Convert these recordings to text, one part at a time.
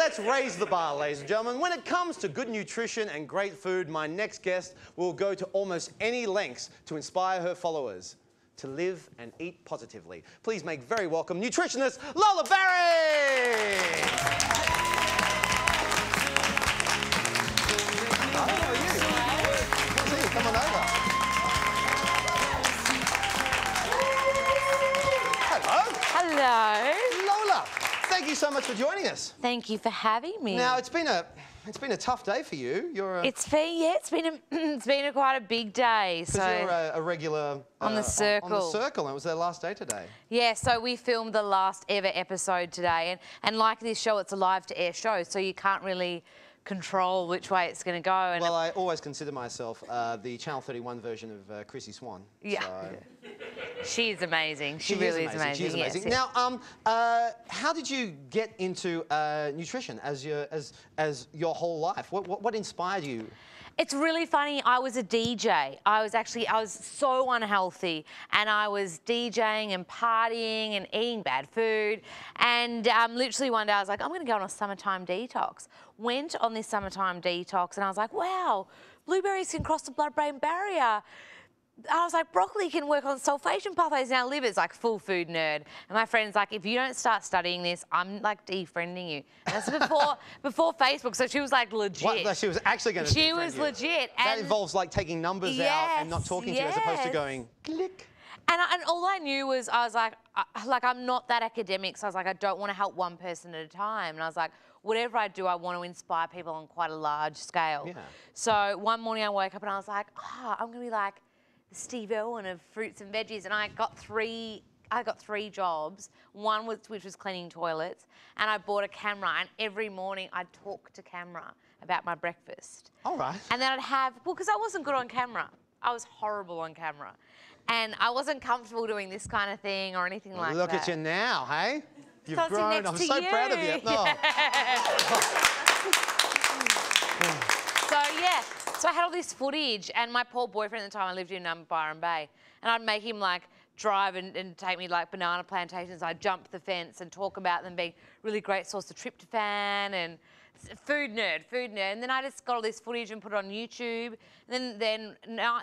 let's raise the bar, ladies and gentlemen. When it comes to good nutrition and great food, my next guest will go to almost any lengths to inspire her followers to live and eat positively. Please make very welcome nutritionist Lola Barry! How are you? Good to see you. Come on over. Hello. Lola, thank you so much for joining us. Thank you for having me. Now, it's been a tough day for you. It's been quite a big day. So you're a regular on the Circle. On the Circle, and it was their last day today. Yeah, so we filmed the last ever episode today, and like this show, it's a live to air show, so you can't really control which way it's going to go. And well, I always consider myself the Channel 31 version of Chrissy Swan. Yeah. So. She's amazing. She really is amazing. She's amazing. Yes. Now, how did you get into nutrition as your whole life? What inspired you? It's really funny. I was a DJ. I was so unhealthy, and I was DJing and partying and eating bad food. And literally one day I was like, I'm going to go on a summertime detox. Went on this summertime detox, and I was like, wow, blueberries can cross the blood-brain barrier. I was like, broccoli can work on sulfation pathways in our livers, like full food nerd. And my friend's like, if you don't start studying this, I'm like defriending you. And that's before Facebook, so she was like legit. What? She was actually going to defriend you. She was legit. That involves like taking numbers out and not talking to you as opposed to going click. And all I knew was, I was like I'm not that academic, so I was like, I don't want to help one person at a time. And I was like, whatever I do, I want to inspire people on quite a large scale. Yeah. So one morning I woke up and I was like, I'm going to be like Steve Irwin of fruits and veggies, and I got three jobs. One which was cleaning toilets, and I bought a camera, and every morning I'd talk to camera about my breakfast. All right. And then I'd have, well, because I wasn't good on camera. I was horrible on camera. And I wasn't comfortable doing this kind of thing or anything like that. Look at you now, hey? You've Starting grown. I'm so proud of you. Yeah. So, yeah. So I had all this footage, and my poor boyfriend at the time, I lived in Byron Bay, and I'd make him like drive and take me like banana plantations. I'd jump the fence and talk about them being really great source of tryptophan and food nerd. And then I just got all this footage and put it on YouTube. And then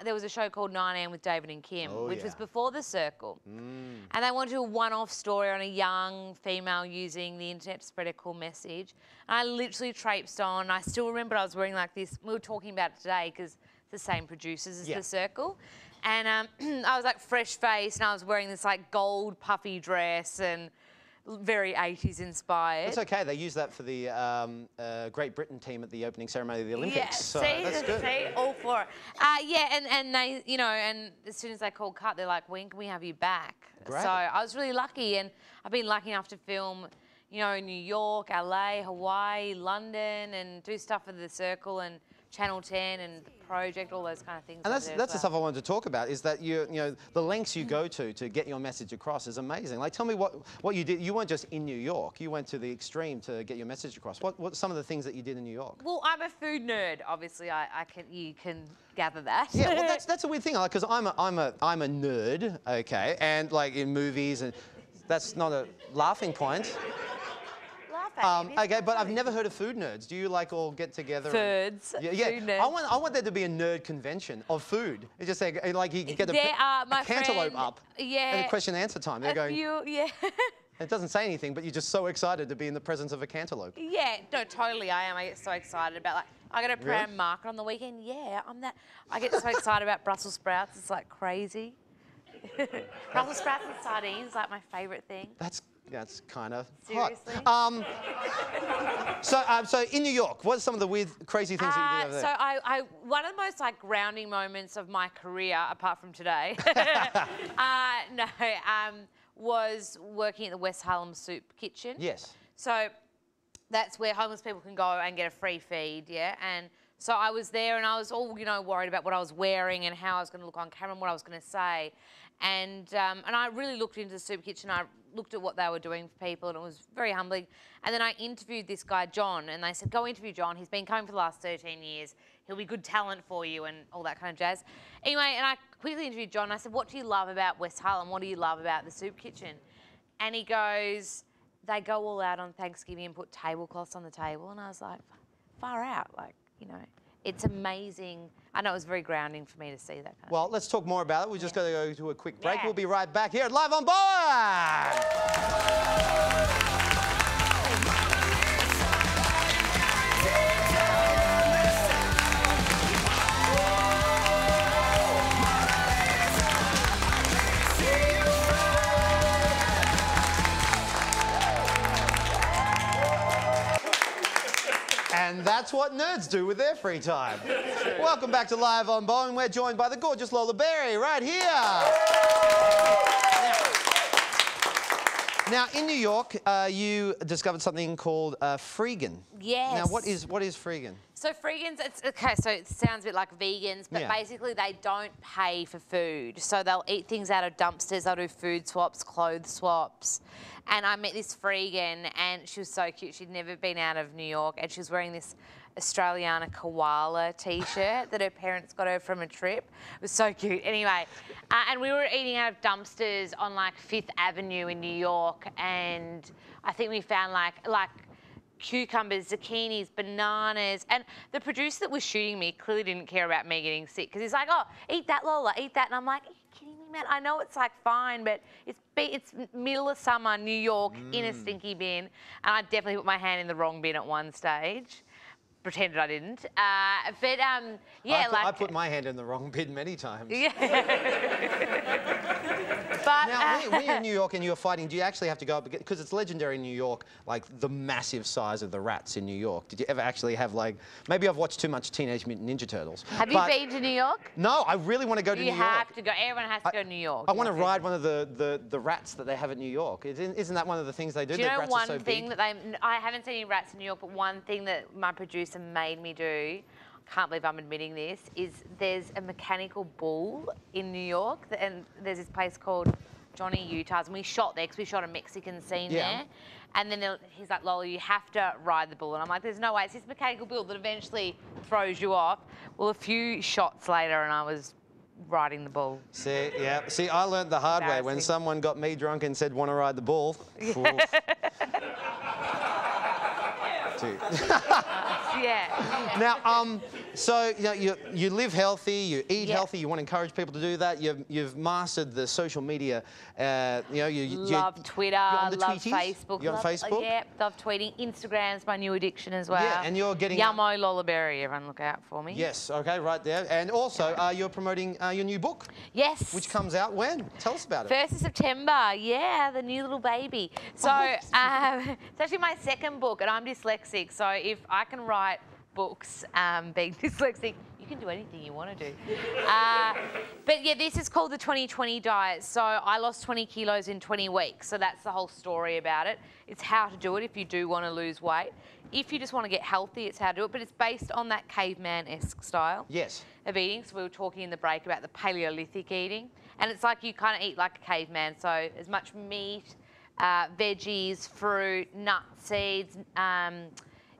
there was a show called 9 AM with David and Kim, which was before The Circle. And they wanted to do a one-off story on a young female using the internet to spread a cool message. And I literally traipsed on. I still remember I was wearing like this. We were talking about it today because it's the same producers as The Circle. And I was like fresh-faced, and I was wearing this like gold puffy dress and very 80s inspired. It's okay. They use that for the Great Britain team at the opening ceremony of the Olympics. Yeah, so see, that's good. See, all for it. Yeah, and they, you know, and as soon as they called cut, they're like, when can we have you back? Great. So I was really lucky, and I've been lucky enough to film, you know, in New York, LA, Hawaii, London, and do stuff for The Circle and Channel 10 and The Project, all those kind of things. And that's the stuff I wanted to talk about, is that you know, the lengths you go to get your message across is amazing. Like, tell me what you did. You weren't just in New York. You went to the extreme to get your message across. What some of the things that you did in New York? Well, I'm a food nerd. Obviously, you can gather that. Yeah, well, that's a weird thing, because I'm a nerd, okay, and like in movies, and that's not a laughing point. Okay, but I've never heard of food nerds. Do you like all get together? Food nerds. I want there to be a nerd convention of food. It's just like you can get a cantaloupe up. Yeah. And a question and answer time. They're going. Yeah. It doesn't say anything, but you're just so excited to be in the presence of a cantaloupe. Yeah, no, totally. I am. I get so excited about like I go to Pram Market on the weekend. Yeah, I'm that. I get so excited about Brussels sprouts. It's like crazy. Brussels sprouts and sardines, like my favourite thing. That's kind of seriously. Hot. So in New York, what are some of the weird, crazy things that you did over there? So one of the most like grounding moments of my career, apart from today, was working at the West Harlem Soup Kitchen. Yes. So that's where homeless people can go and get a free feed, yeah. And so I was there, and I was all, you know, worried about what I was wearing and how I was going to look on camera and what I was going to say. And I really looked into the soup kitchen. I looked at what they were doing for people, and it was very humbling. And then I interviewed this guy, John, and they said, go interview John. He's been coming for the last 13 years. He'll be good talent for you and all that kind of jazz. Anyway, and I quickly interviewed John. I said, what do you love about West Harlem? What do you love about the soup kitchen? And he goes, they go all out on Thanksgiving and put tablecloths on the table, and I was like, far out, like, you know. It's amazing. I know it was very grounding for me to see that kind of Well, thing. let's talk more about it. We're just going to go to a quick break. Yeah. We'll be right back here at Live on Bowen. And that's what nerds do with their free time. Welcome back to Live on Bowen. We're joined by the gorgeous Lola Berry right here. Now, in New York, you discovered something called freegan. Yes. Now, what is freegan? So freegans, so it sounds a bit like vegans, but Yeah. basically they don't pay for food. So they'll eat things out of dumpsters, they'll do food swaps, clothes swaps. And I met this freegan and she was so cute. She'd never been out of New York and she was wearing this Australian koala t-shirt that her parents got her from a trip. It was so cute. Anyway, and we were eating out of dumpsters on like 5th Avenue in New York, and I think we found like cucumbers, zucchinis, bananas, and the producer that was shooting me clearly didn't care about me getting sick because he's like, oh, eat that, Lola, eat that. And I'm like, are you kidding me, man? I know it's like fine, but it's middle of summer, New York, in a stinky bin, and I definitely put my hand in the wrong bin at one stage. Pretended I didn't. Yeah, I put my hand in the wrong bin many times. Yeah. But Now, when you're in New York and you're fighting, do you actually have to go up, because it's legendary in New York, like the massive size of the rats in New York. Did you ever actually have like, maybe I've watched too much Teenage Mutant Ninja Turtles. have you been to New York? No, I really want to go to New York. You have to go. Everyone has to go to New York. I want to ride one of the rats that they have at New York. Isn't that one of the things they do? Do you know rats one are so thing big. that I haven't seen any rats in New York, but one thing that my producer made me do, can't believe I'm admitting this, is there's a mechanical bull in New York, and there's this place called Johnny Utah's, and we shot there because we shot a Mexican scene there. And then he's like, Lola, you have to ride the bull. And I'm like, there's no way. It's this mechanical bull that eventually throws you off. Well, a few shots later, and I was riding the bull. See, yeah. See, I learned the hard way when Embarrassing. someone got me drunk and said, want to ride the bull. Yeah. Now, so you know, you live healthy, you eat healthy, you want to encourage people to do that. You've mastered the social media. You know, you love Twitter, on the love tweeties? Facebook. You're on Facebook? Yeah, love tweeting. Instagram's my new addiction as well. Yeah, and you're getting Yummo Lola Berry. Everyone look out for me. Yes, okay, right there. And also, you're promoting your new book. Yes. Which comes out when? Tell us about it. 1st of September, yeah, the new little baby. So it's actually my second book, and I'm dyslexic, so if I can write books being dyslexic, you can do anything you want to do. But yeah, this is called the 2020 diet. So I lost 20 kilos in 20 weeks. So that's the whole story about it. It's how to do it if you do want to lose weight. If you just want to get healthy, it's how to do it. But it's based on that caveman-esque style of eating. So we were talking in the break about the Paleolithic eating. And it's like you kind of eat like a caveman. So as much meat, veggies, fruit, nuts, seeds,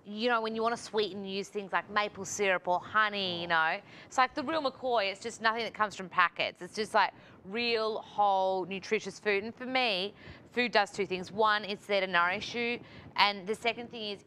you know, when you want to sweeten, use things like maple syrup or honey, you know. It's like the real McCoy, it's just nothing that comes from packets. It's just like real, whole, nutritious food. And for me, food does two things. One, it's there to nourish you. And the second thing is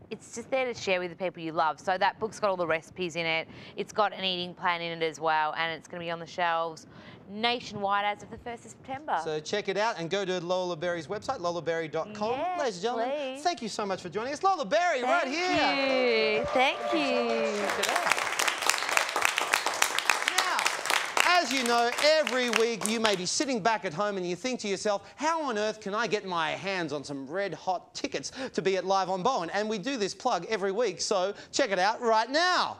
it's just there to share with the people you love. So that book's got all the recipes in it. It's got an eating plan in it as well. And it's going to be on the shelves nationwide as of the 1st of September. So check it out and go to Lola Berry's website, lolaberry.com. Yes, ladies and gentlemen, please. Thank you so much for joining us. Lola Berry right here. Thank you. Check it out. Now, as you know, every week you may be sitting back at home and you think to yourself, how on earth can I get my hands on some red hot tickets to be at Live on Bowen? And we do this plug every week, so check it out right now.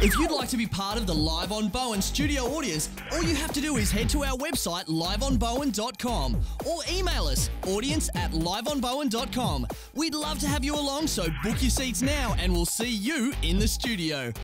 If you'd like to be part of the Live on Bowen studio audience, all you have to do is head to our website, liveonbowen.com, or email us, audience@liveonbowen.com. We'd love to have you along, so book your seats now and we'll see you in the studio.